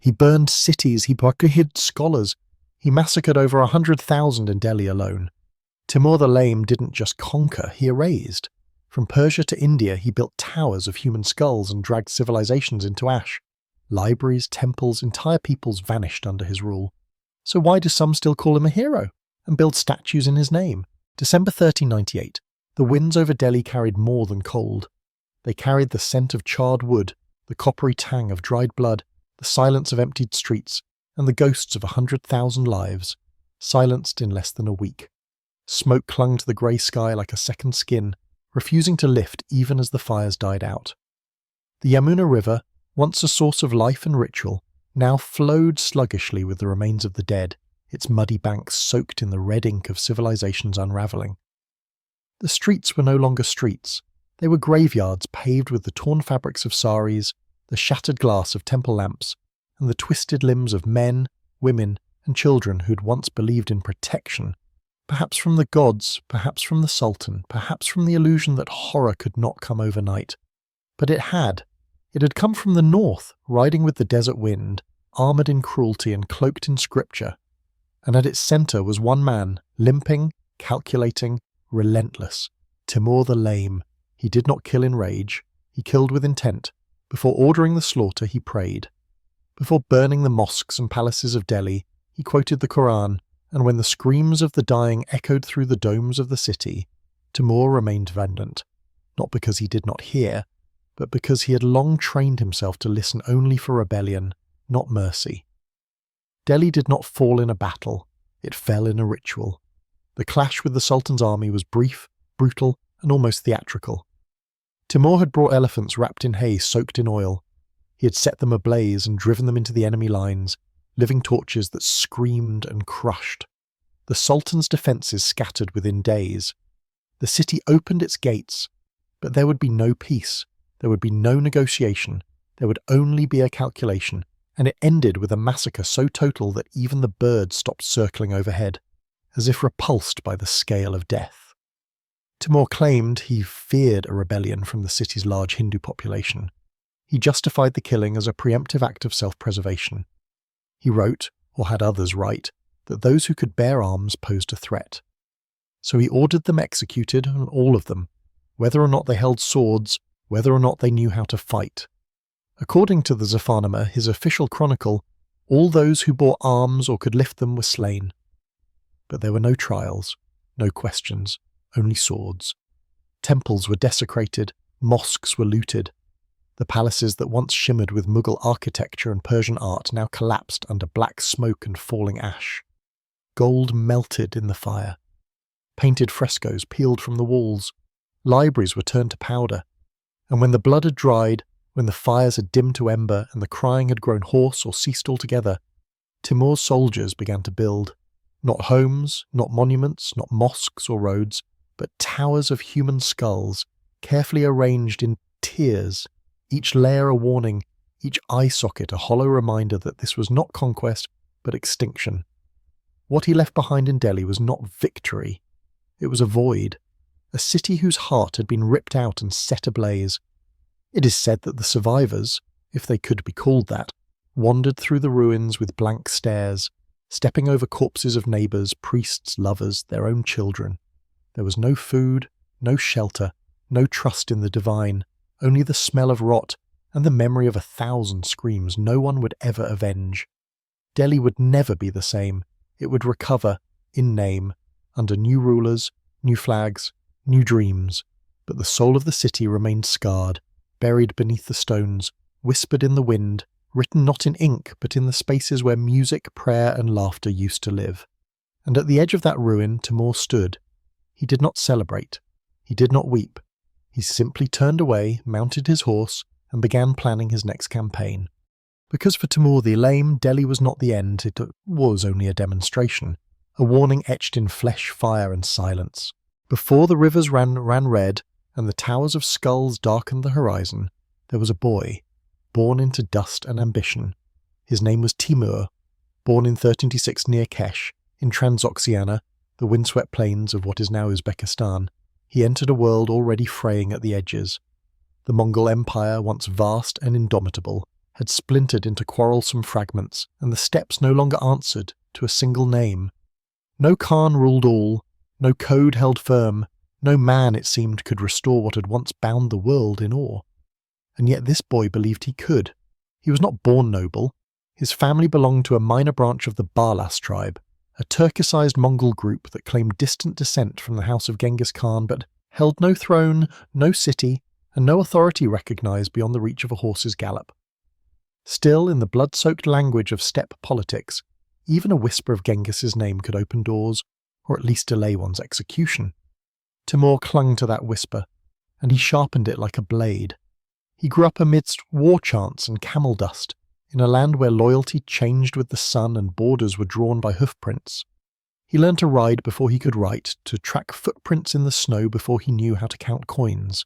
He burned cities, he hid scholars, he massacred over 100,000 in Delhi alone. Timur the Lame didn't just conquer, he erased. From Persia to India, he built towers of human skulls and dragged civilizations into ash. Libraries, temples, entire peoples vanished under his rule. So why do some still call him a hero and build statues in his name? December 1398. The winds over Delhi carried more than cold. They carried the scent of charred wood, the coppery tang of dried blood, the silence of emptied streets, and the ghosts of 100,000 lives, silenced in less than a week. Smoke clung to the grey sky like a second skin, refusing to lift even as the fires died out. The Yamuna River, once a source of life and ritual, now flowed sluggishly with the remains of the dead, its muddy banks soaked in the red ink of civilization's unravelling. The streets were no longer streets. They were graveyards paved with the torn fabrics of saris, the shattered glass of temple lamps, and the twisted limbs of men, women, and children who'd once believed in protection, perhaps from the gods, perhaps from the Sultan, perhaps from the illusion that horror could not come overnight. But it had. It had come from the north, riding with the desert wind, armoured in cruelty and cloaked in scripture. And at its centre was one man, limping, calculating, relentless, Timur the Lame. He did not kill in rage, he killed with intent. Before ordering the slaughter, he prayed. Before burning the mosques and palaces of Delhi, he quoted the Quran, and when the screams of the dying echoed through the domes of the city, Timur remained vigilant, not because he did not hear, but because he had long trained himself to listen only for rebellion, not mercy. Delhi did not fall in a battle, it fell in a ritual. The clash with the Sultan's army was brief, brutal, and almost theatrical. Timur had brought elephants wrapped in hay soaked in oil. He had set them ablaze and driven them into the enemy lines, living torches that screamed and crushed. The Sultan's defences scattered within days. The city opened its gates, but there would be no peace, there would be no negotiation, there would only be a calculation, and it ended with a massacre so total that even the birds stopped circling overhead, as if repulsed by the scale of death. Timur claimed he feared a rebellion from the city's large Hindu population. He justified the killing as a preemptive act of self-preservation. He wrote, or had others write, that those who could bear arms posed a threat. So he ordered them executed, and all of them, whether or not they held swords, whether or not they knew how to fight. According to the Zafarnama, his official chronicle, all those who bore arms or could lift them were slain. But there were no trials, no questions, only swords. Temples were desecrated, mosques were looted. The palaces that once shimmered with Mughal architecture and Persian art now collapsed under black smoke and falling ash. Gold melted in the fire. Painted frescoes peeled from the walls. Libraries were turned to powder. And when the blood had dried, when the fires had dimmed to ember and the crying had grown hoarse or ceased altogether, Timur's soldiers began to build. Not homes, not monuments, not mosques or roads, but towers of human skulls, carefully arranged in tiers, each layer a warning, each eye socket a hollow reminder that this was not conquest, but extinction. What he left behind in Delhi was not victory. It was a void, a city whose heart had been ripped out and set ablaze. It is said that the survivors, if they could be called that, wandered through the ruins with blank stares, stepping over corpses of neighbours, priests, lovers, their own children. There was no food, no shelter, no trust in the divine, only the smell of rot and the memory of 1,000 screams no one would ever avenge. Delhi would never be the same. It would recover, in name, under new rulers, new flags, new dreams, but the soul of the city remained scarred, buried beneath the stones, whispered in the wind, written not in ink but in the spaces where music, prayer and laughter used to live. And at the edge of that ruin Timur stood. He did not celebrate. He did not weep. He simply turned away, mounted his horse, and began planning his next campaign. Because for Timur the Lame, Delhi was not the end, it was only a demonstration, a warning etched in flesh, fire and silence. Before the rivers ran red, and the towers of skulls darkened the horizon, there was a boy, born into dust and ambition. His name was Timur, born in 1326 near Kesh, in Transoxiana, the windswept plains of what is now Uzbekistan. He entered a world already fraying at the edges. The Mongol Empire, once vast and indomitable, had splintered into quarrelsome fragments, and the steppes no longer answered to a single name. No Khan ruled all, no code held firm, no man, it seemed, could restore what had once bound the world in awe. And yet this boy believed he could. He was not born noble. His family belonged to a minor branch of the Barlas tribe, a Turkicized Mongol group that claimed distant descent from the house of Genghis Khan but held no throne, no city, and no authority recognized beyond the reach of a horse's gallop. Still, in the blood-soaked language of steppe politics, even a whisper of Genghis's name could open doors, or at least delay one's execution. Timur clung to that whisper, and he sharpened it like a blade. He grew up amidst war chants and camel dust, in a land where loyalty changed with the sun and borders were drawn by hoofprints. He learned to ride before he could write, to track footprints in the snow before he knew how to count coins.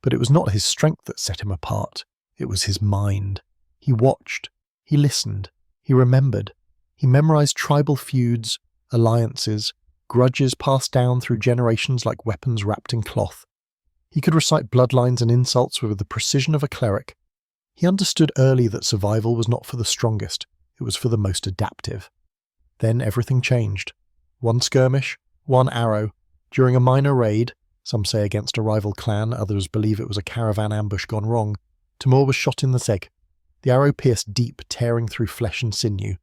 But it was not his strength that set him apart, it was his mind. He watched, he listened, he remembered. He memorized tribal feuds, alliances, grudges passed down through generations like weapons wrapped in cloth. He could recite bloodlines and insults with the precision of a cleric. He understood early that survival was not for the strongest, it was for the most adaptive. Then everything changed. One skirmish, one arrow. During a minor raid, some say against a rival clan, others believe it was a caravan ambush gone wrong, Timur was shot in the leg. The arrow pierced deep, tearing through flesh and sinew.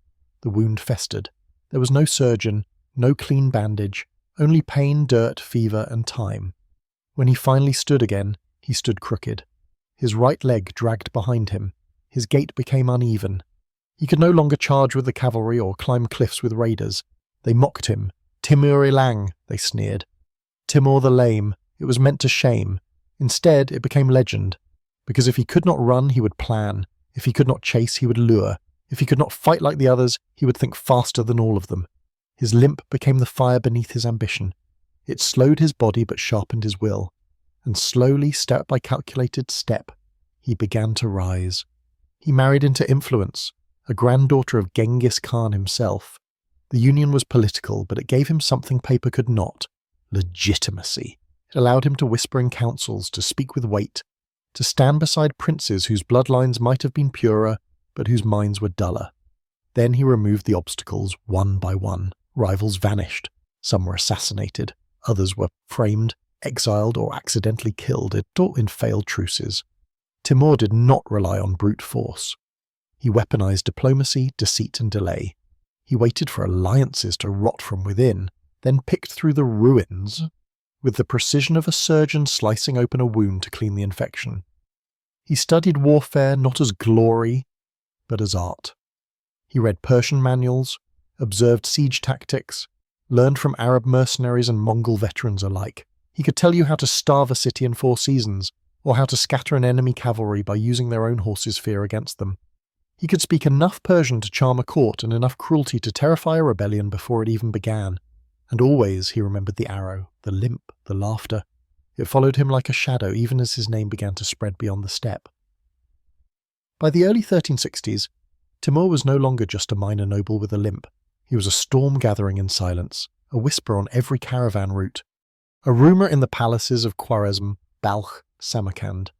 The wound festered. There was no surgeon, no clean bandage, only pain, dirt, fever, and time. When he finally stood again, he stood crooked. His right leg dragged behind him. His gait became uneven. He could no longer charge with the cavalry or climb cliffs with raiders. They mocked him. Timur the Lame, they sneered. Timur the Lame. It was meant to shame. Instead, it became legend. Because if he could not run, he would plan. If he could not chase, he would lure. If he could not fight like the others, he would think faster than all of them. His limp became the fire beneath his ambition. It slowed his body but sharpened his will. And slowly, step by calculated step, he began to rise. He married into influence, a granddaughter of Genghis Khan himself. The union was political, but it gave him something paper could not: legitimacy. It allowed him to whisper in councils, to speak with weight, to stand beside princes whose bloodlines might have been purer, but whose minds were duller. Then he removed the obstacles one by one. Rivals vanished. Some were assassinated. Others were framed, exiled, or accidentally killed, or in failed truces. Timur did not rely on brute force. He weaponized diplomacy, deceit, and delay. He waited for alliances to rot from within, then picked through the ruins with the precision of a surgeon slicing open a wound to clean the infection. He studied warfare not as glory, but as art. He read Persian manuals, observed siege tactics, learned from Arab mercenaries and Mongol veterans alike. He could tell you how to starve a city in 4 seasons, or how to scatter an enemy cavalry by using their own horses' fear against them. He could speak enough Persian to charm a court and enough cruelty to terrify a rebellion before it even began. And always he remembered the arrow, the limp, the laughter. It followed him like a shadow even as his name began to spread beyond the steppe. By the early 1360s, Timur was no longer just a minor noble with a limp. He was a storm gathering in silence, a whisper on every caravan route, a rumour in the palaces of Khwarezm, Balkh, Samarkand.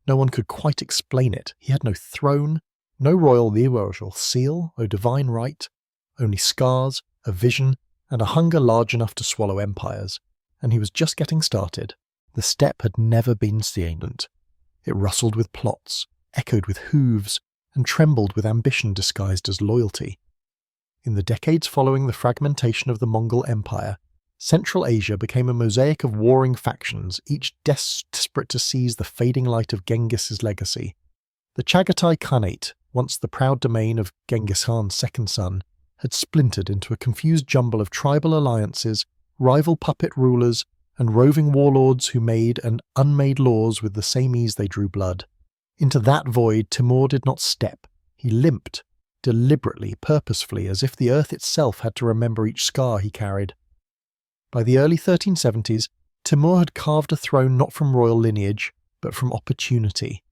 No one could quite explain it. He had no throne, no royal lineal seal or divine right, only scars, a vision, and a hunger large enough to swallow empires. And he was just getting started. The steppe had never been silent. It rustled with plots, echoed with hooves, and trembled with ambition disguised as loyalty. In the decades following the fragmentation of the Mongol Empire, Central Asia became a mosaic of warring factions, each desperate to seize the fading light of Genghis's legacy. The Chagatai Khanate, once the proud domain of Genghis Khan's second son, had splintered into a confused jumble of tribal alliances, rival puppet rulers, and roving warlords who made and unmade laws with the same ease they drew blood. Into that void Timur did not step. He limped, deliberately, purposefully, as if the earth itself had to remember each scar he carried. By the early 1370s, Timur had carved a throne not from royal lineage, but from opportunity.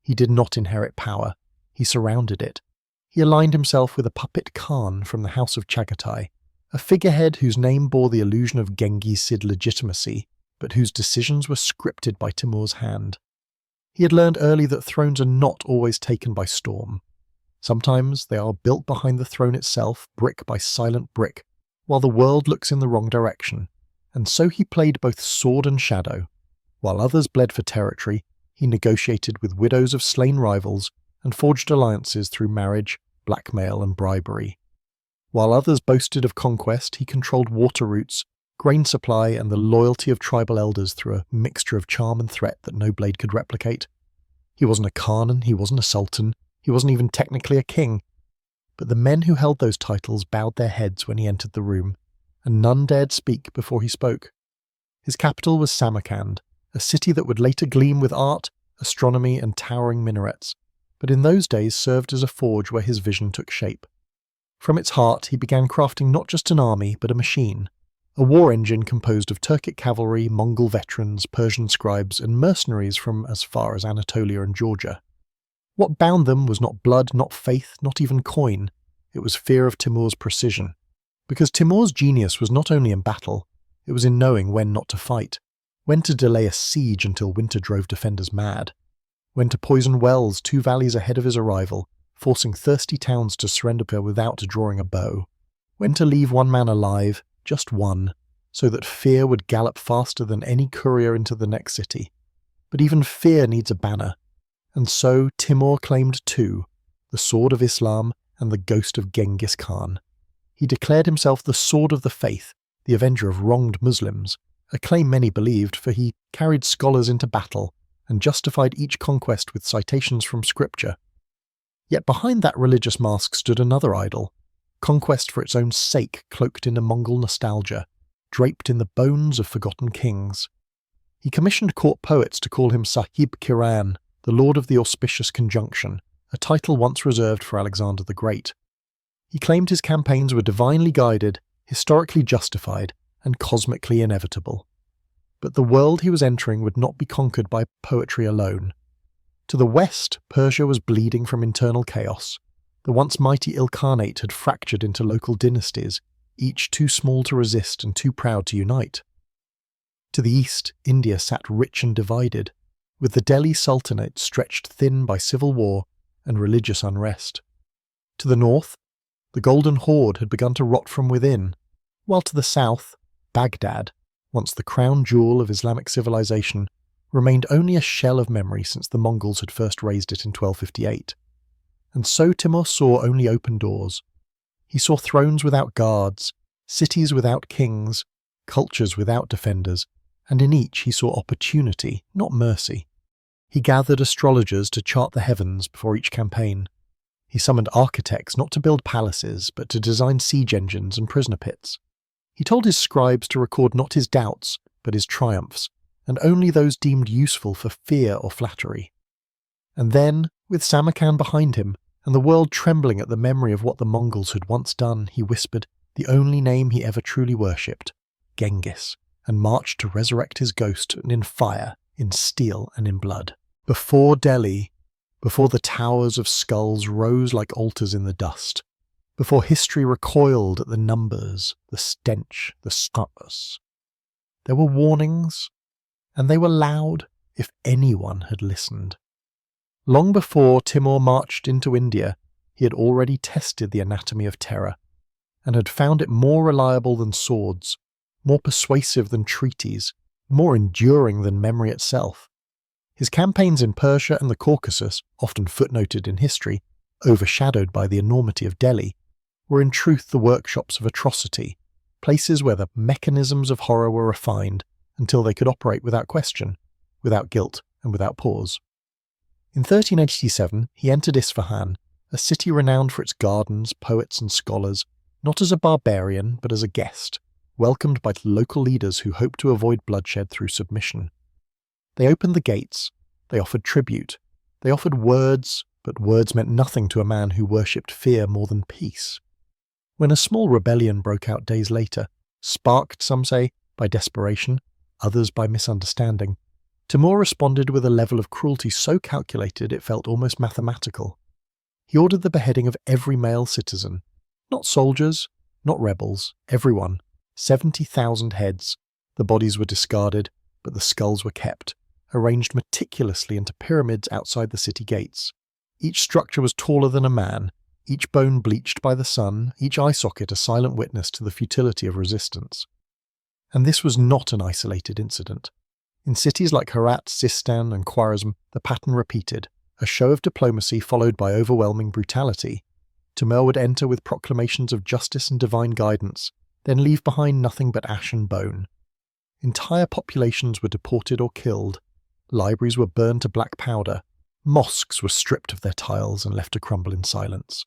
He did not inherit power. He surrounded it. He aligned himself with a puppet Khan from the house of Chagatai, a figurehead whose name bore the illusion of Genghisid legitimacy, but whose decisions were scripted by Timur's hand. He had learned early that thrones are not always taken by storm. Sometimes they are built behind the throne itself, brick by silent brick, while the world looks in the wrong direction. And so he played both sword and shadow. While others bled for territory, he negotiated with widows of slain rivals and forged alliances through marriage, blackmail, and bribery. While others boasted of conquest, he controlled water routes, grain supply, and the loyalty of tribal elders through a mixture of charm and threat that no blade could replicate. He wasn't a Khanan, he wasn't a sultan, he wasn't even technically a king. But the men who held those titles bowed their heads when he entered the room, and none dared speak before he spoke. His capital was Samarkand, a city that would later gleam with art, astronomy, and towering minarets, but in those days served as a forge where his vision took shape. From its heart, he began crafting not just an army, but a machine, a war engine composed of Turkic cavalry, Mongol veterans, Persian scribes, and mercenaries from as far as Anatolia and Georgia. What bound them was not blood, not faith, not even coin. It was fear of Timur's precision. Because Timur's genius was not only in battle, it was in knowing when not to fight, when to delay a siege until winter drove defenders mad, when to poison wells 2 valleys ahead of his arrival, forcing thirsty towns to surrender without drawing a bow, when to leave one man alive, just one, so that fear would gallop faster than any courier into the next city. But even fear needs a banner, and so Timur claimed 2, the sword of Islam and the ghost of Genghis Khan. He declared himself the sword of the faith, the avenger of wronged Muslims, a claim many believed, for he carried scholars into battle and justified each conquest with citations from scripture. Yet behind that religious mask stood another idol, conquest for its own sake cloaked in a Mongol nostalgia, draped in the bones of forgotten kings. He commissioned court poets to call him Sahib Kiran, the Lord of the Auspicious Conjunction, a title once reserved for Alexander the Great. He claimed his campaigns were divinely guided, historically justified, and cosmically inevitable. But the world he was entering would not be conquered by poetry alone. To the west, Persia was bleeding from internal chaos. The once mighty Ilkhanate had fractured into local dynasties, each too small to resist and too proud to unite. To the east, India sat rich and divided, with the Delhi Sultanate stretched thin by civil war and religious unrest. To the north, the Golden Horde had begun to rot from within, while to the south, Baghdad, once the crown jewel of Islamic civilization, remained only a shell of memory since the Mongols had first razed it in 1258. And so Timur saw only open doors. He saw thrones without guards, cities without kings, cultures without defenders, and in each he saw opportunity, not mercy. He gathered astrologers to chart the heavens before each campaign. He summoned architects not to build palaces, but to design siege engines and prisoner pits. He told his scribes to record not his doubts, but his triumphs, and only those deemed useful for fear or flattery. And then, with Samarkand behind him, and the world trembling at the memory of what the Mongols had once done, he whispered the only name he ever truly worshipped, Genghis, and marched to resurrect his ghost in fire, in steel and in blood. Before Delhi, before the towers of skulls rose like altars in the dust, before history recoiled at the numbers, the stench, the scars, there were warnings, and they were loud if anyone had listened. Long before Timur marched into India, he had already tested the anatomy of terror, and had found it more reliable than swords, more persuasive than treaties, more enduring than memory itself. His campaigns in Persia and the Caucasus, often footnoted in history, overshadowed by the enormity of Delhi, were in truth the workshops of atrocity, places where the mechanisms of horror were refined until they could operate without question, without guilt, and without pause. In 1387, he entered Isfahan, a city renowned for its gardens, poets, and scholars, not as a barbarian, but as a guest, welcomed by local leaders who hoped to avoid bloodshed through submission. They opened the gates, they offered tribute, they offered words, but words meant nothing to a man who worshipped fear more than peace. When a small rebellion broke out days later, sparked, some say, by desperation, others by misunderstanding, Timur responded with a level of cruelty so calculated it felt almost mathematical. He ordered the beheading of every male citizen, not soldiers, not rebels, everyone, 70,000 heads. The bodies were discarded, but the skulls were kept, arranged meticulously into pyramids outside the city gates. Each structure was taller than a man, each bone bleached by the sun, each eye socket a silent witness to the futility of resistance. And this was not an isolated incident. In cities like Herat, Sistan, and Khwarezm, the pattern repeated, a show of diplomacy followed by overwhelming brutality. Timur would enter with proclamations of justice and divine guidance, then leave behind nothing but ash and bone. Entire populations were deported or killed, libraries were burned to black powder, mosques were stripped of their tiles and left to crumble in silence.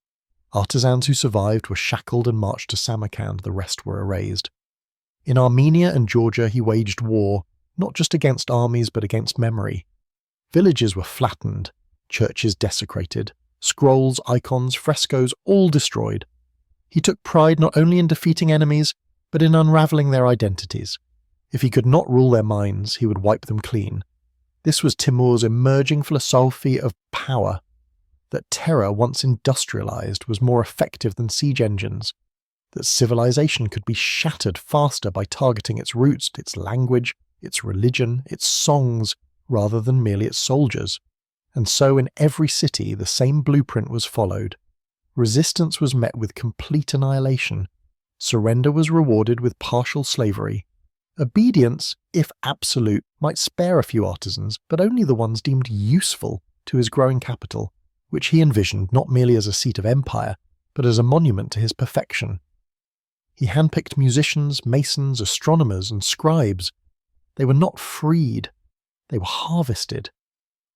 Artisans who survived were shackled and marched to Samarkand, the rest were erased. In Armenia and Georgia he waged war, not just against armies but against memory. Villages were flattened, churches desecrated, scrolls, icons, frescoes, all destroyed. He took pride not only in defeating enemies, but in unravelling their identities. If he could not rule their minds, he would wipe them clean. This was Timur's emerging philosophy of power, that terror once industrialised was more effective than siege engines, that civilization could be shattered faster by targeting its roots, its language, its religion, its songs, rather than merely its soldiers. And so in every city the same blueprint was followed. Resistance was met with complete annihilation. Surrender was rewarded with partial slavery. Obedience, if absolute, might spare a few artisans, but only the ones deemed useful to his growing capital, which he envisioned not merely as a seat of empire, but as a monument to his perfection. He handpicked musicians, masons, astronomers, and scribes. They were not freed, they were harvested.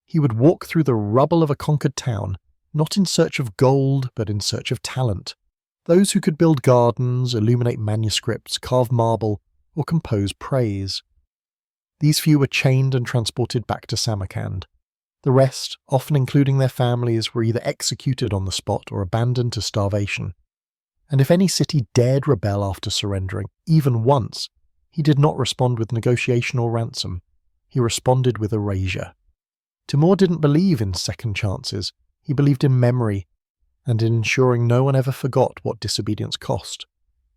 He would walk through the rubble of a conquered town, not in search of gold, but in search of talent. Those who could build gardens, illuminate manuscripts, carve marble, or compose praise. These few were chained and transported back to Samarkand. The rest, often including their families, were either executed on the spot or abandoned to starvation. And if any city dared rebel after surrendering, even once, he did not respond with negotiation or ransom. He responded with erasure. Timur didn't believe in second chances. He believed in memory, and in ensuring no one ever forgot what disobedience cost.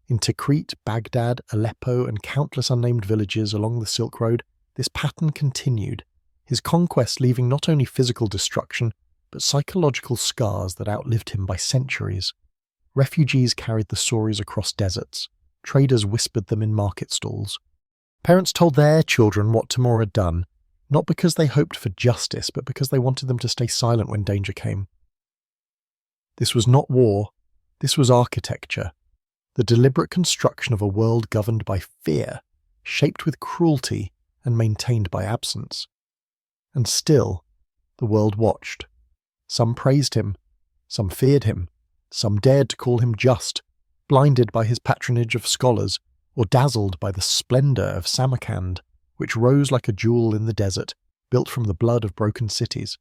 In Tikrit, Baghdad, Aleppo, and countless unnamed villages along the Silk Road, this pattern continued, his conquest leaving not only physical destruction, but psychological scars that outlived him by centuries. Refugees carried the stories across deserts. Traders whispered them in market stalls. Parents told their children what Timur had done, not because they hoped for justice, but because they wanted them to stay silent when danger came. This was not war, this was architecture, the deliberate construction of a world governed by fear, shaped with cruelty, and maintained by absence. And still, the world watched. Some praised him, some feared him, some dared to call him just, blinded by his patronage of scholars, or dazzled by the splendour of Samarkand, which rose like a jewel in the desert, built from the blood of broken cities.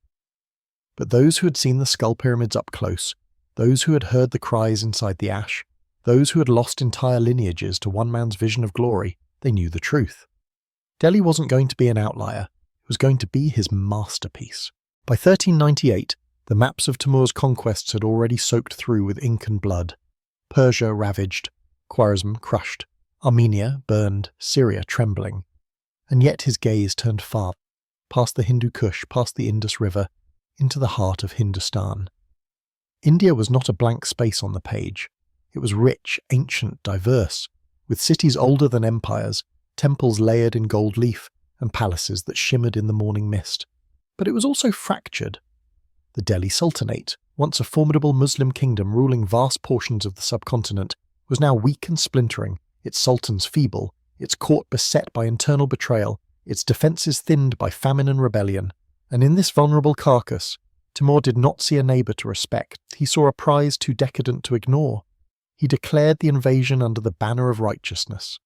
But those who had seen the skull pyramids up close, those who had heard the cries inside the ash, those who had lost entire lineages to one man's vision of glory, they knew the truth. Delhi wasn't going to be an outlier, it was going to be his masterpiece. By 1398, the maps of Timur's conquests had already soaked through with ink and blood. Persia ravaged, Khwarezm crushed, Armenia burned, Syria trembling. And yet his gaze turned far, past the Hindu Kush, past the Indus River, into the heart of Hindustan. India was not a blank space on the page. It was rich, ancient, diverse, with cities older than empires, temples layered in gold leaf, and palaces that shimmered in the morning mist. But it was also fractured. The Delhi Sultanate, once a formidable Muslim kingdom ruling vast portions of the subcontinent, was now weak and splintering, its sultans feeble, its court beset by internal betrayal, its defences thinned by famine and rebellion. And in this vulnerable carcass, Timur did not see a neighbour to respect, he saw a prize too decadent to ignore. He declared the invasion under the banner of righteousness.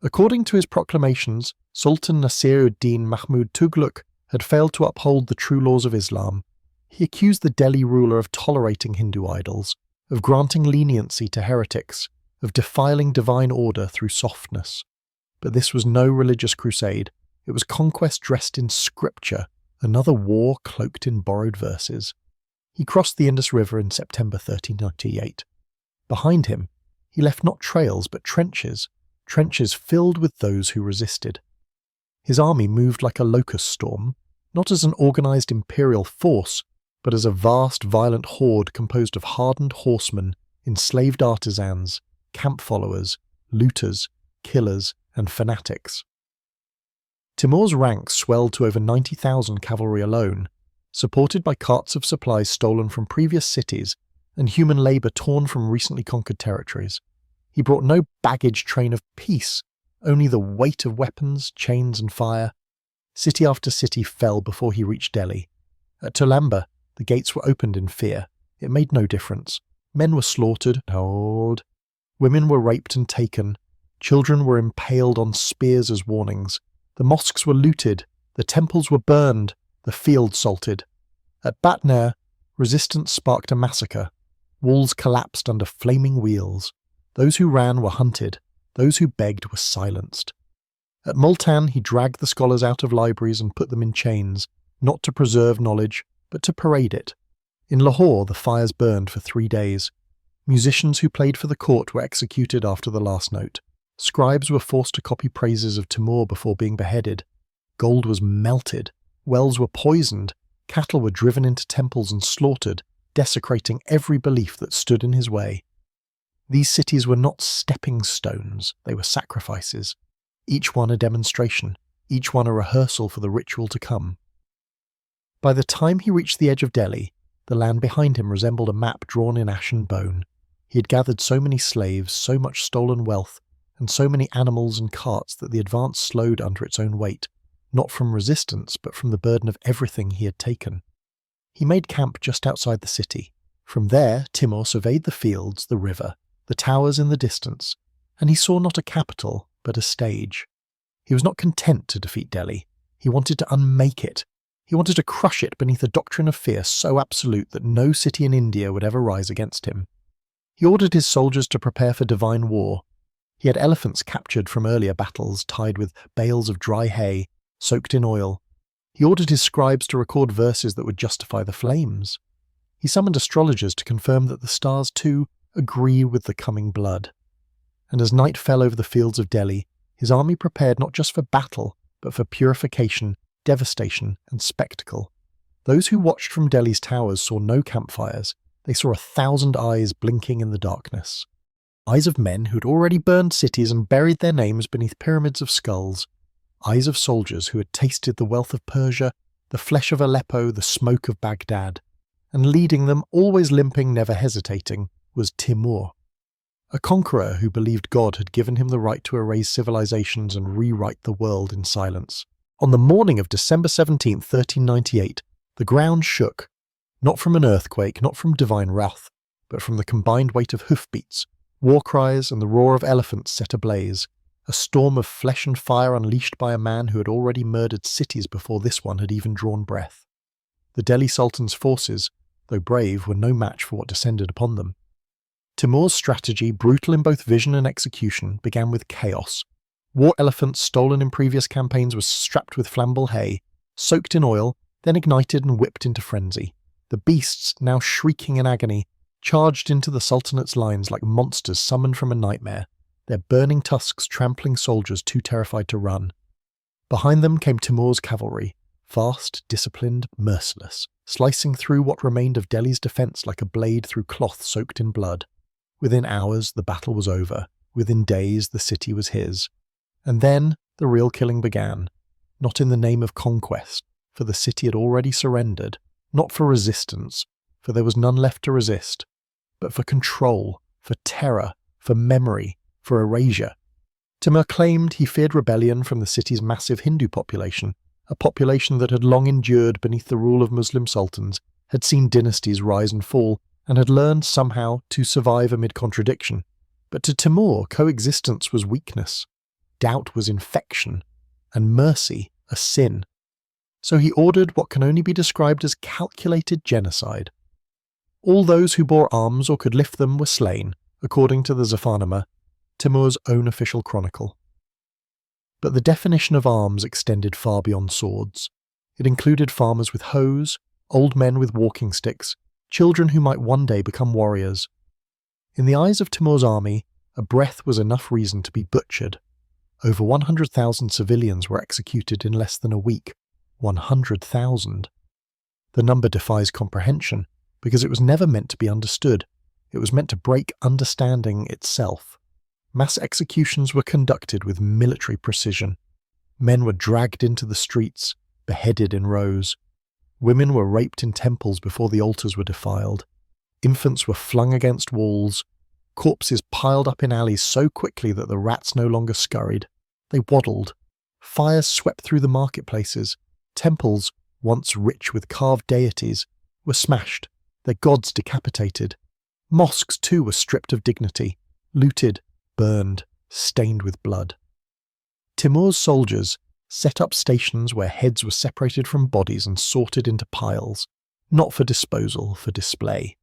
According to his proclamations, Sultan Nasir-ud-Din Mahmud Tughlaq had failed to uphold the true laws of Islam. He accused the Delhi ruler of tolerating Hindu idols, of granting leniency to heretics, of defiling divine order through softness. But this was no religious crusade. It was conquest dressed in scripture, another war cloaked in borrowed verses. He crossed the Indus River in September 1398. Behind him, he left not trails but trenches, trenches filled with those who resisted. His army moved like a locust storm, not as an organised imperial force, but as a vast, violent horde composed of hardened horsemen, enslaved artisans, camp followers, looters, killers, and fanatics. Timur's ranks swelled to over 90,000 cavalry alone, supported by carts of supplies stolen from previous cities and human labour torn from recently conquered territories. He brought no baggage train of peace, only the weight of weapons, chains and fire. City after city fell before he reached Delhi. At Tulamba, the gates were opened in fear. It made no difference. Men were slaughtered, women were raped and taken, children were impaled on spears as warnings. The mosques were looted, the temples were burned, the fields salted. At Batner, resistance sparked a massacre. Walls collapsed under flaming wheels. Those who ran were hunted. Those who begged were silenced. At Multan, he dragged the scholars out of libraries and put them in chains, not to preserve knowledge, but to parade it. In Lahore, the fires burned for 3 days. Musicians who played for the court were executed after the last note. Scribes were forced to copy praises of Timur before being beheaded. Gold was melted. Wells were poisoned. Cattle were driven into temples and slaughtered, desecrating every belief that stood in his way. These cities were not stepping stones, they were sacrifices. Each one a demonstration, each one a rehearsal for the ritual to come. By the time he reached the edge of Delhi, the land behind him resembled a map drawn in ash and bone. He had gathered so many slaves, so much stolen wealth, and so many animals and carts that the advance slowed under its own weight, not from resistance, but from the burden of everything he had taken. He made camp just outside the city. From there, Timur surveyed the fields, the river, the towers in the distance, and he saw not a capital, but a stage. He was not content to defeat Delhi. He wanted to unmake it. He wanted to crush it beneath a doctrine of fear so absolute that no city in India would ever rise against him. He ordered his soldiers to prepare for divine war. He had elephants captured from earlier battles, tied with bales of dry hay, soaked in oil. He ordered his scribes to record verses that would justify the flames. He summoned astrologers to confirm that the stars, too, agree with the coming blood. And as night fell over the fields of Delhi, his army prepared not just for battle, but for purification, devastation, and spectacle. Those who watched from Delhi's towers saw no campfires. They saw 1,000 eyes blinking in the darkness. Eyes of men who had already burned cities and buried their names beneath pyramids of skulls. Eyes of soldiers who had tasted the wealth of Persia, the flesh of Aleppo, the smoke of Baghdad. And leading them, always limping, never hesitating, was Timur. A conqueror who believed God had given him the right to erase civilizations and rewrite the world in silence. On the morning of December 17, 1398, the ground shook, not from an earthquake, not from divine wrath, but from the combined weight of hoofbeats, war cries, and the roar of elephants set ablaze, a storm of flesh and fire unleashed by a man who had already murdered cities before this one had even drawn breath. The Delhi Sultan's forces, though brave, were no match for what descended upon them. Timur's strategy, brutal in both vision and execution, began with chaos. War elephants stolen in previous campaigns were strapped with flammable hay, soaked in oil, then ignited and whipped into frenzy. The beasts, now shrieking in agony, charged into the Sultanate's lines like monsters summoned from a nightmare, their burning tusks trampling soldiers too terrified to run. Behind them came Timur's cavalry, fast, disciplined, merciless, slicing through what remained of Delhi's defence like a blade through cloth soaked in blood. Within hours, the battle was over. Within days, the city was his. And then, the real killing began. Not in the name of conquest, for the city had already surrendered. Not for resistance, for there was none left to resist. But for control, for terror, for memory, for erasure. Timur claimed he feared rebellion from the city's massive Hindu population, a population that had long endured beneath the rule of Muslim sultans, had seen dynasties rise and fall, and had learned somehow to survive amid contradiction. But to Timur, coexistence was weakness, doubt was infection, and mercy a sin. So he ordered what can only be described as calculated genocide. All those who bore arms or could lift them were slain, according to the Zafarnama, Timur's own official chronicle. But the definition of arms extended far beyond swords. It included farmers with hoes, old men with walking sticks, children who might one day become warriors. In the eyes of Timur's army, a breath was enough reason to be butchered. Over 100,000 civilians were executed in less than a week. 100,000. The number defies comprehension because it was never meant to be understood. It was meant to break understanding itself. Mass executions were conducted with military precision. Men were dragged into the streets, beheaded in rows. Women were raped in temples before the altars were defiled. Infants were flung against walls. Corpses piled up in alleys so quickly that the rats no longer scurried. They waddled. Fires swept through the marketplaces. Temples, once rich with carved deities, were smashed, their gods decapitated. Mosques too were stripped of dignity, looted, burned, stained with blood. Timur's soldiers set up stations where heads were separated from bodies and sorted into piles, not for disposal, for display.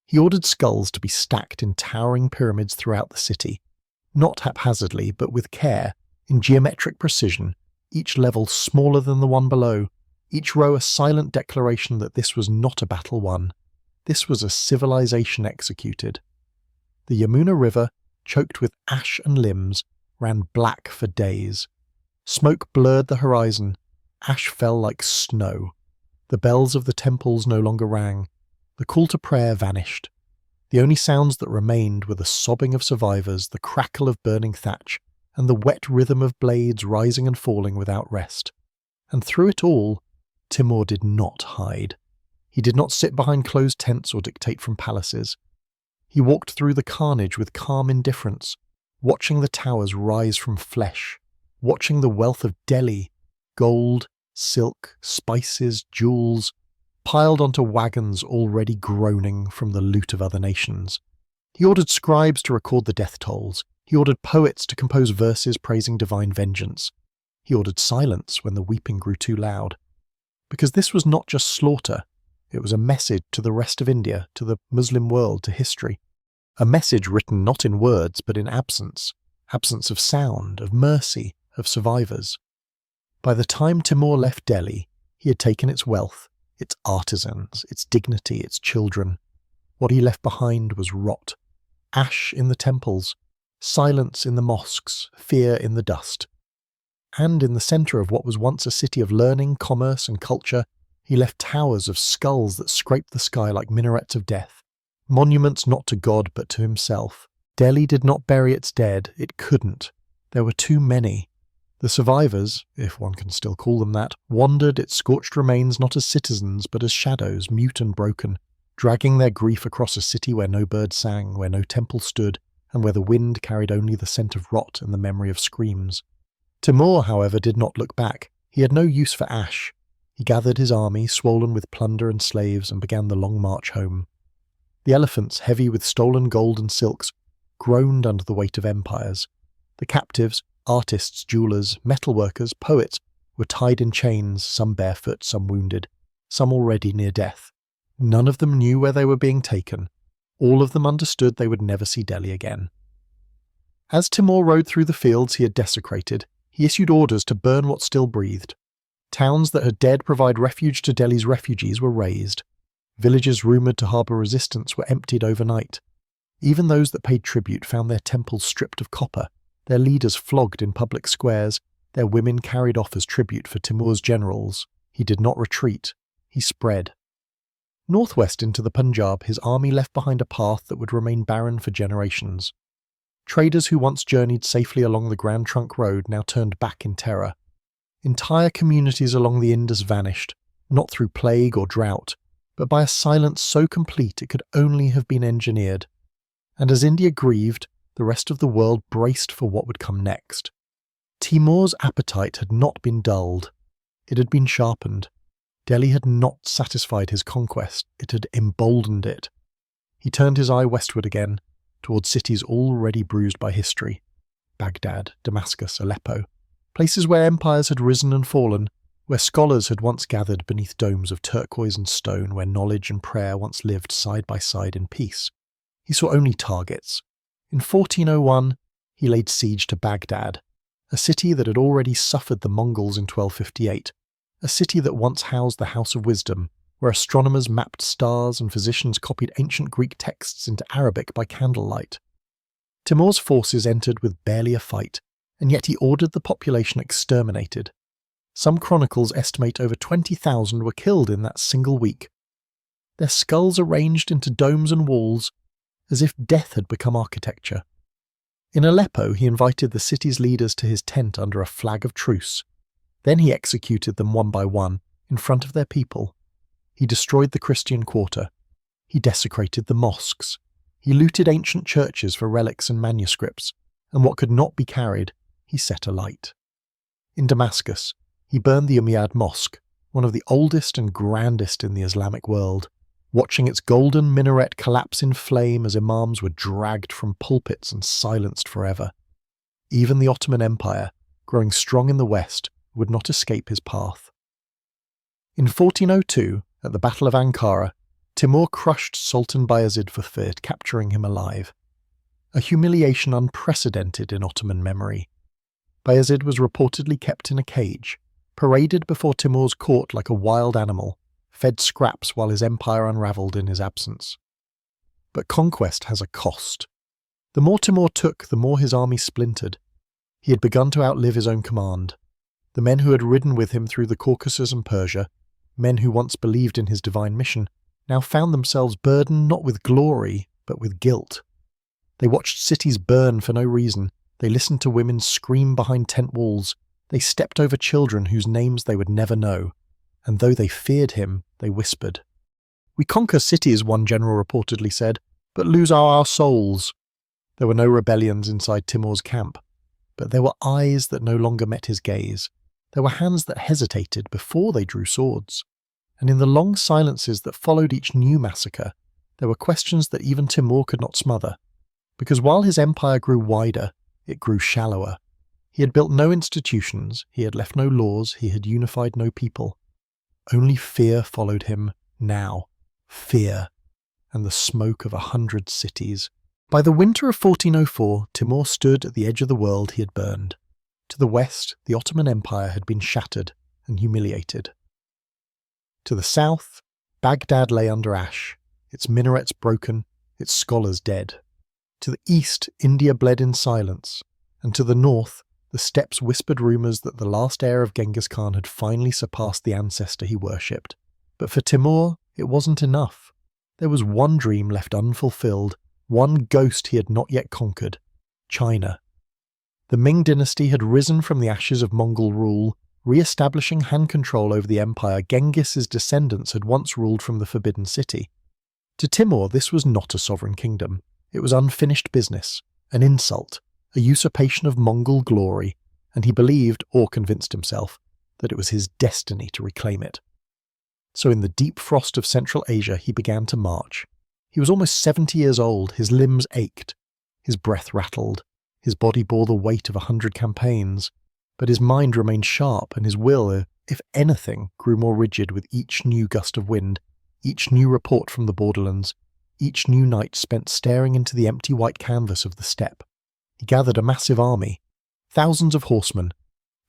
He ordered skulls to be stacked in towering pyramids throughout the city, not haphazardly, but with care, in geometric precision, each level smaller than the one below, each row a silent declaration that this was not a battle won. This was a civilization executed. The Yamuna River, choked with ash and limbs, ran black for days. Smoke blurred the horizon. Ash fell like snow. The bells of the temples no longer rang. The call to prayer vanished. The only sounds that remained were the sobbing of survivors, the crackle of burning thatch, and the wet rhythm of blades rising and falling without rest. And through it all, Timur did not hide. He did not sit behind closed tents or dictate from palaces. He walked through the carnage with calm indifference, watching the towers rise from flesh, watching the wealth of Delhi, gold, silk, spices, jewels, piled onto wagons already groaning from the loot of other nations. He ordered scribes to record the death tolls. He ordered poets to compose verses praising divine vengeance. He ordered silence when the weeping grew too loud. Because this was not just slaughter, it was a message to the rest of India, to the Muslim world, to history. A message written not in words but in absence of sound, of mercy, of survivors. By the time Timur left Delhi, he had taken its wealth, its artisans, its dignity, its children. What he left behind was rot. Ash in the temples, silence in the mosques, fear in the dust. And in the centre of what was once a city of learning, commerce and culture, he left towers of skulls that scraped the sky like minarets of death, monuments not to God but to himself. Delhi did not bury its dead, it couldn't. There were too many. The survivors, if one can still call them that, wandered its scorched remains not as citizens but as shadows, mute and broken, dragging their grief across a city where no bird sang, where no temple stood, and where the wind carried only the scent of rot and the memory of screams. Timur, however, did not look back. He had no use for ash. He gathered his army, swollen with plunder and slaves, and began the long march home. The elephants, heavy with stolen gold and silks, groaned under the weight of empires. The captives, artists, jewellers, metalworkers, poets, were tied in chains, some barefoot, some wounded, some already near death. None of them knew where they were being taken. All of them understood they would never see Delhi again. As Timur rode through the fields he had desecrated, he issued orders to burn what still breathed. Towns that had dared provide refuge to Delhi's refugees were razed. Villages rumoured to harbour resistance were emptied overnight. Even those that paid tribute found their temples stripped of copper, their leaders flogged in public squares, their women carried off as tribute for Timur's generals. He did not retreat. He spread. Northwest into the Punjab, his army left behind a path that would remain barren for generations. Traders who once journeyed safely along the Grand Trunk Road now turned back in terror. Entire communities along the Indus vanished, not through plague or drought, but by a silence so complete it could only have been engineered. And as India grieved, the rest of the world braced for what would come next. Timur's appetite had not been dulled. It had been sharpened. Delhi had not satisfied his conquest, it had emboldened it. He turned his eye westward again, towards cities already bruised by history. Baghdad, Damascus, Aleppo, places where empires had risen and fallen, where scholars had once gathered beneath domes of turquoise and stone, where knowledge and prayer once lived side by side in peace. He saw only targets. In 1401, he laid siege to Baghdad, a city that had already suffered the Mongols in 1258, a city that once housed the House of Wisdom, where astronomers mapped stars and physicians copied ancient Greek texts into Arabic by candlelight. Timur's forces entered with barely a fight, and yet he ordered the population exterminated. Some chronicles estimate over 20,000 were killed in that single week. Their skulls arranged into domes and walls, as if death had become architecture. In Aleppo, he invited the city's leaders to his tent under a flag of truce. Then he executed them one by one, in front of their people. He destroyed the Christian quarter. He desecrated the mosques. He looted ancient churches for relics and manuscripts, and what could not be carried, he set alight. In Damascus, he burned the Umayyad Mosque, one of the oldest and grandest in the Islamic world, watching its golden minaret collapse in flame as imams were dragged from pulpits and silenced forever. Even the Ottoman Empire, growing strong in the west, would not escape his path. In 1402, at the Battle of Ankara, Timur crushed Sultan Bayezid for fear, capturing him alive. A humiliation unprecedented in Ottoman memory. Bayezid was reportedly kept in a cage, paraded before Timur's court like a wild animal, fed scraps while his empire unravelled in his absence. But conquest has a cost. The more Timur took, the more his army splintered. He had begun to outlive his own command. The men who had ridden with him through the Caucasus and Persia, men who once believed in his divine mission, now found themselves burdened not with glory, but with guilt. They watched cities burn for no reason. They listened to women scream behind tent walls. They stepped over children whose names they would never know. And though they feared him, they whispered. "We conquer cities," one general reportedly said, "but lose our souls." There were no rebellions inside Timur's camp, but there were eyes that no longer met his gaze. There were hands that hesitated before they drew swords. And in the long silences that followed each new massacre, there were questions that even Timur could not smother. Because while his empire grew wider, it grew shallower. He had built no institutions, he had left no laws, he had unified no people. Only fear followed him now. Fear. And the smoke of 100 cities. By the winter of 1404, Timur stood at the edge of the world he had burned. To the west, the Ottoman Empire had been shattered and humiliated. To the south, Baghdad lay under ash, its minarets broken, its scholars dead. To the east, India bled in silence, and to the north, the steppes whispered rumours that the last heir of Genghis Khan had finally surpassed the ancestor he worshipped. But for Timur, it wasn't enough. There was one dream left unfulfilled, one ghost he had not yet conquered: China. The Ming dynasty had risen from the ashes of Mongol rule, re-establishing hand control over the empire Genghis's descendants had once ruled from the Forbidden City. To Timur, this was not a sovereign kingdom. It was unfinished business, an insult, a usurpation of Mongol glory, and he believed, or convinced himself, that it was his destiny to reclaim it. So in the deep frost of Central Asia he began to march. He was almost 70 years old, his limbs ached, his breath rattled, his body bore the weight of 100 campaigns, but his mind remained sharp and his will, if anything, grew more rigid with each new gust of wind, each new report from the borderlands, each new night spent staring into the empty white canvas of the steppe. He gathered a massive army, thousands of horsemen,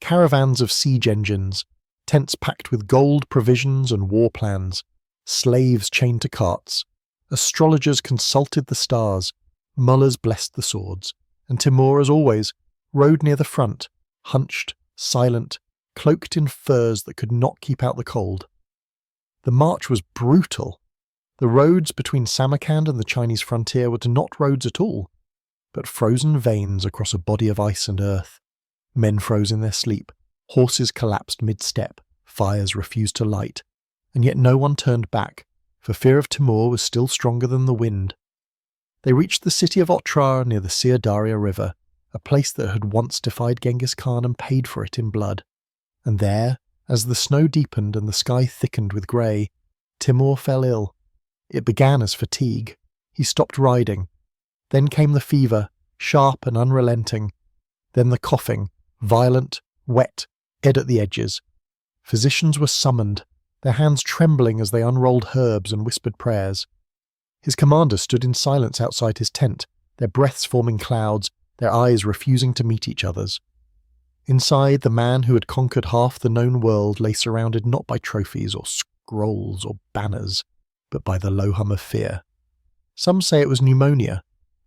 caravans of siege engines, tents packed with gold, provisions and war plans, slaves chained to carts. Astrologers consulted the stars, mullahs blessed the swords, and Timur, as always, rode near the front, hunched, silent, cloaked in furs that could not keep out the cold. The march was brutal. The roads between Samarkand and the Chinese frontier were not roads at all, but frozen veins across a body of ice and earth. Men froze in their sleep, horses collapsed mid-step, fires refused to light, and yet no one turned back, for fear of Timur was still stronger than the wind. They reached the city of Otrar near the Sir Daria River, a place that had once defied Genghis Khan and paid for it in blood. And there, as the snow deepened and the sky thickened with grey, Timur fell ill. It began as fatigue. He stopped riding. Then came the fever, sharp and unrelenting. Then the coughing, violent, wet, dead at the edges. Physicians were summoned, their hands trembling as they unrolled herbs and whispered prayers. His commanders stood in silence outside his tent, their breaths forming clouds, their eyes refusing to meet each other's. Inside, the man who had conquered half the known world lay surrounded not by trophies or scrolls or banners, but by the low hum of fear. Some say it was pneumonia,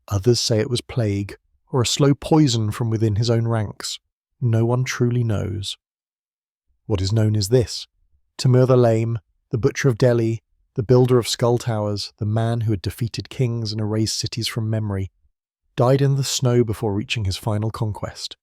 others say it was plague, or a slow poison from within his own ranks. No one truly knows. What is known is this: Timur the Lame, the butcher of Delhi, the builder of skull towers, the man who had defeated kings and erased cities from memory, died in the snow before reaching his final conquest.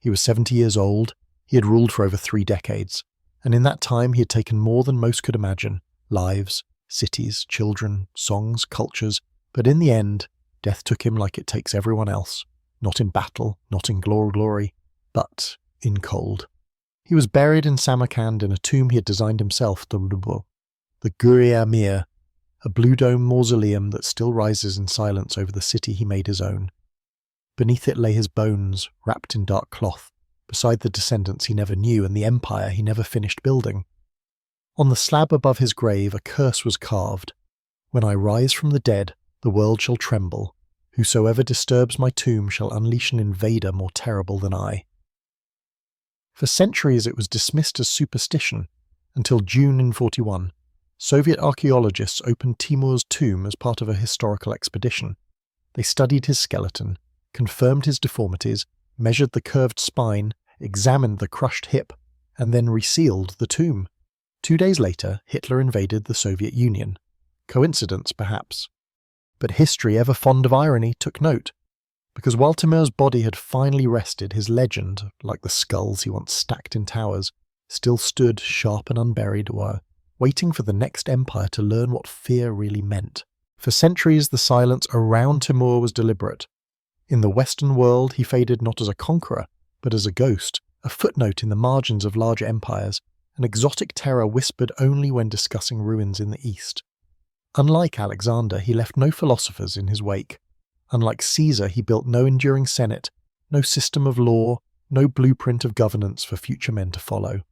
He was 70 years old, he had ruled for over 3 decades, and in that time he had taken more than most could imagine: lives, cities, children, songs, cultures, but in the end, death took him like it takes everyone else, not in battle, not in glory, but in cold. He was buried in Samarkand in a tomb he had designed himself, the Guri-Amir, a blue dome mausoleum that still rises in silence over the city he made his own. Beneath it lay his bones, wrapped in dark cloth, beside the descendants he never knew and the empire he never finished building. On the slab above his grave a curse was carved: "When I rise from the dead, the world shall tremble. Whosoever disturbs my tomb shall unleash an invader more terrible than I." For centuries it was dismissed as superstition, until June in 1941. Soviet archaeologists opened Timur's tomb as part of a historical expedition. They studied his skeleton, confirmed his deformities, measured the curved spine, examined the crushed hip, and then resealed the tomb. 2 days later, Hitler invaded the Soviet Union. Coincidence, perhaps. But history, ever fond of irony, took note, because while Timur's body had finally rested, his legend, like the skulls he once stacked in towers, still stood sharp and unburied, waiting for the next empire to learn what fear really meant. For centuries, the silence around Timur was deliberate. In the Western world, he faded not as a conqueror, but as a ghost, a footnote in the margins of larger empires, an exotic terror whispered only when discussing ruins in the East. Unlike Alexander, he left no philosophers in his wake. Unlike Caesar, he built no enduring senate, no system of law, no blueprint of governance for future men to follow.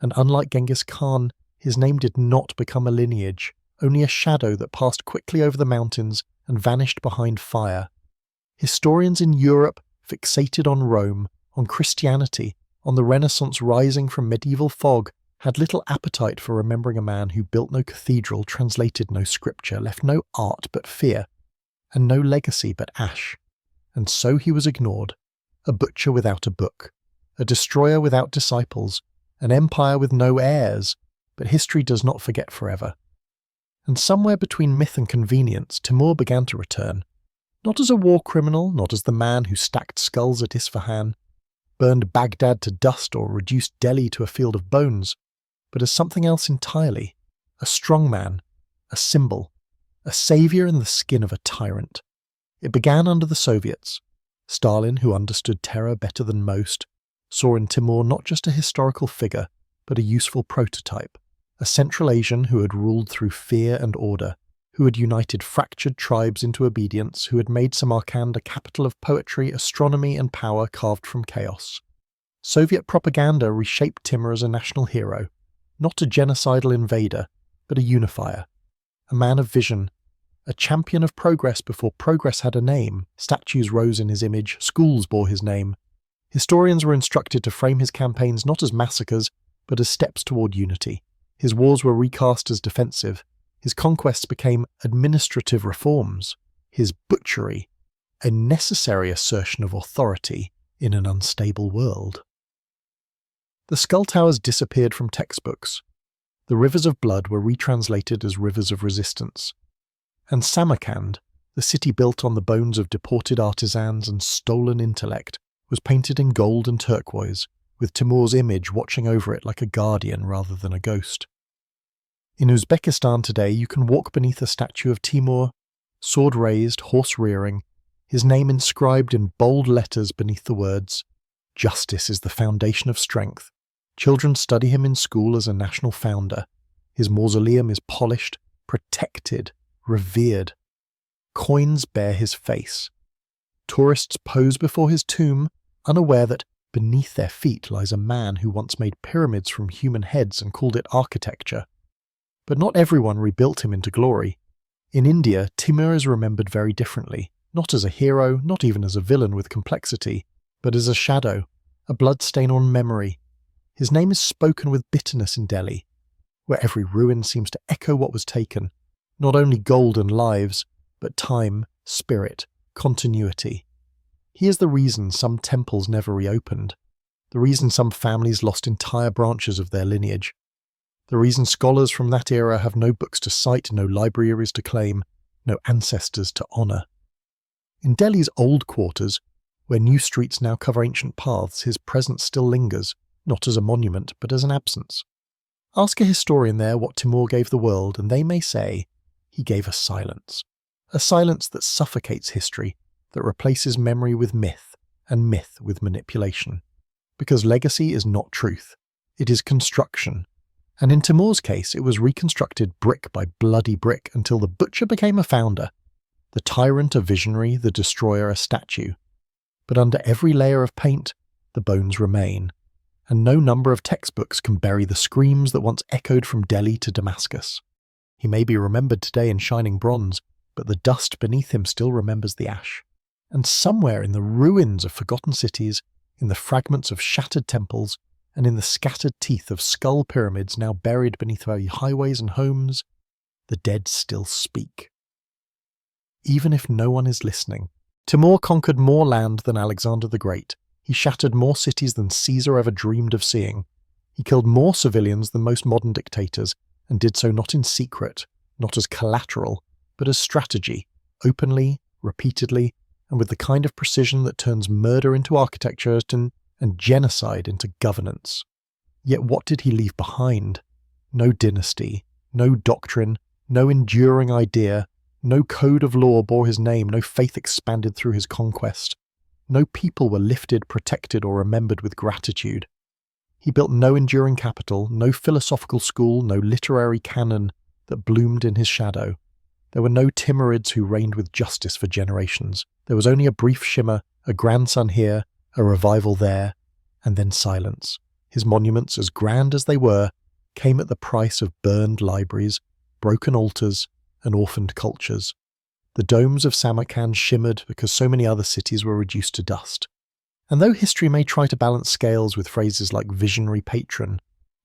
And unlike Genghis Khan, his name did not become a lineage, only a shadow that passed quickly over the mountains and vanished behind fire. Historians in Europe, fixated on Rome, on Christianity, on the Renaissance rising from medieval fog, had little appetite for remembering a man who built no cathedral, translated no scripture, left no art but fear, and no legacy but ash. And so he was ignored, a butcher without a book, a destroyer without disciples, an empire with no heirs, but history does not forget forever. And somewhere between myth and convenience, Timur began to return, not as a war criminal, not as the man who stacked skulls at Isfahan, burned Baghdad to dust or reduced Delhi to a field of bones, but as something else entirely: a strong man, a symbol, a savior in the skin of a tyrant. It began under the Soviets. Stalin, who understood terror better than most, saw in Timur not just a historical figure, but a useful prototype, a Central Asian who had ruled through fear and order, who had united fractured tribes into obedience, who had made Samarkand a capital of poetry, astronomy, and power carved from chaos. Soviet propaganda reshaped Timur as a national hero, not a genocidal invader, but a unifier, a man of vision, a champion of progress before progress had a name. Statues rose in his image, schools bore his name. Historians were instructed to frame his campaigns not as massacres, but as steps toward unity. His wars were recast as defensive. His conquests became administrative reforms. His butchery, a necessary assertion of authority in an unstable world. The skull towers disappeared from textbooks. The rivers of blood were retranslated as rivers of resistance. And Samarkand, the city built on the bones of deported artisans and stolen intellect, was painted in gold and turquoise, with Timur's image watching over it like a guardian rather than a ghost. In Uzbekistan today, you can walk beneath a statue of Timur, sword raised, horse rearing, his name inscribed in bold letters beneath the words, "Justice is the foundation of strength." Children study him in school as a national founder. His mausoleum is polished, protected, revered. Coins bear his face. Tourists pose before his tomb, unaware that beneath their feet lies a man who once made pyramids from human heads and called it architecture. But not everyone rebuilt him into glory. In India, Timur is remembered very differently, not as a hero, not even as a villain with complexity, but as a shadow, a bloodstain on memory. His name is spoken with bitterness in Delhi, where every ruin seems to echo what was taken, not only gold and lives, but time, spirit, continuity. He is the reason some temples never reopened, the reason some families lost entire branches of their lineage, the reason scholars from that era have no books to cite, no libraries to claim, no ancestors to honour. In Delhi's old quarters, where new streets now cover ancient paths, his presence still lingers, not as a monument, but as an absence. Ask a historian there what Timur gave the world, and they may say, he gave us silence. A silence that suffocates history, that replaces memory with myth, and myth with manipulation. Because legacy is not truth, it is construction. And in Timur's case, it was reconstructed brick by bloody brick until the butcher became a founder, the tyrant a visionary, the destroyer a statue. But under every layer of paint, the bones remain, and no number of textbooks can bury the screams that once echoed from Delhi to Damascus. He may be remembered today in shining bronze, but the dust beneath him still remembers the ash. And somewhere in the ruins of forgotten cities, in the fragments of shattered temples, and in the scattered teeth of skull pyramids now buried beneath our highways and homes, the dead still speak. Even if no one is listening, Timur conquered more land than Alexander the Great. He shattered more cities than Caesar ever dreamed of seeing. He killed more civilians than most modern dictators, and did so not in secret, not as collateral, but as strategy, openly, repeatedly, and with the kind of precision that turns murder into architecture and genocide into governance. Yet what did he leave behind? No dynasty, no doctrine, no enduring idea, no code of law bore his name, no faith expanded through his conquest. No people were lifted, protected, or remembered with gratitude. He built no enduring capital, no philosophical school, no literary canon that bloomed in his shadow. There were no Timurids who reigned with justice for generations. There was only a brief shimmer, a grandson here, a revival there, and then silence. His monuments, as grand as they were, came at the price of burned libraries, broken altars, and orphaned cultures. The domes of Samarkand shimmered because so many other cities were reduced to dust. And though history may try to balance scales with phrases like visionary patron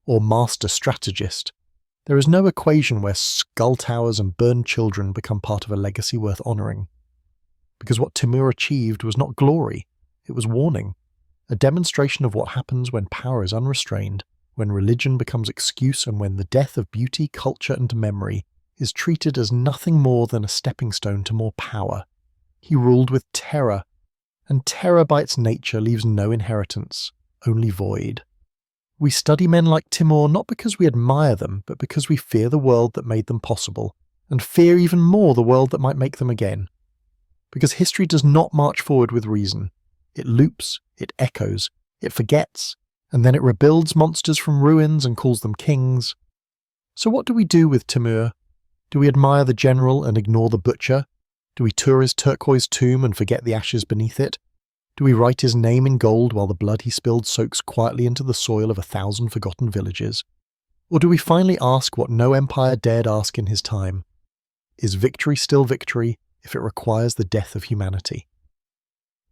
or master strategist, there is no equation where skull towers and burned children become part of a legacy worth honouring. Because what Timur achieved was not glory, it was warning, a demonstration of what happens when power is unrestrained, when religion becomes excuse, and when the death of beauty, culture, and memory is treated as nothing more than a stepping stone to more power. He ruled with terror, and terror by its nature leaves no inheritance, only void. We study men like Timur not because we admire them, but because we fear the world that made them possible, and fear even more the world that might make them again. Because history does not march forward with reason. It loops, it echoes, it forgets, and then it rebuilds monsters from ruins and calls them kings. So what do we do with Timur? Do we admire the general and ignore the butcher? Do we tour his turquoise tomb and forget the ashes beneath it? Do we write his name in gold while the blood he spilled soaks quietly into the soil of 1,000 forgotten villages? Or do we finally ask what no empire dared ask in his time? Is victory still victory if it requires the death of humanity?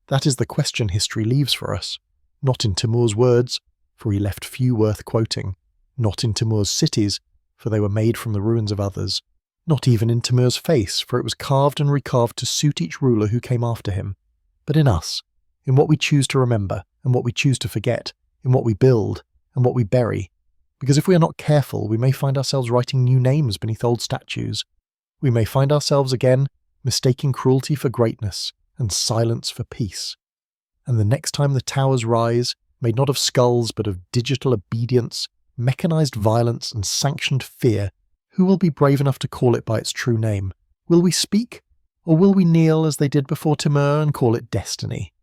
That is the question history leaves for us, not in Timur's words, for he left few worth quoting, not in Timur's cities, for they were made from the ruins of others, not even in Timur's face, for it was carved and recarved to suit each ruler who came after him, but in us, in what we choose to remember and what we choose to forget, in what we build and what we bury. Because if we are not careful, we may find ourselves writing new names beneath old statues. We may find ourselves again mistaking cruelty for greatness and silence for peace. And the next time the towers rise, made not of skulls but of digital obedience, mechanized violence and sanctioned fear, who will be brave enough to call it by its true name? Will we speak? Or will we kneel as they did before Timur and call it destiny?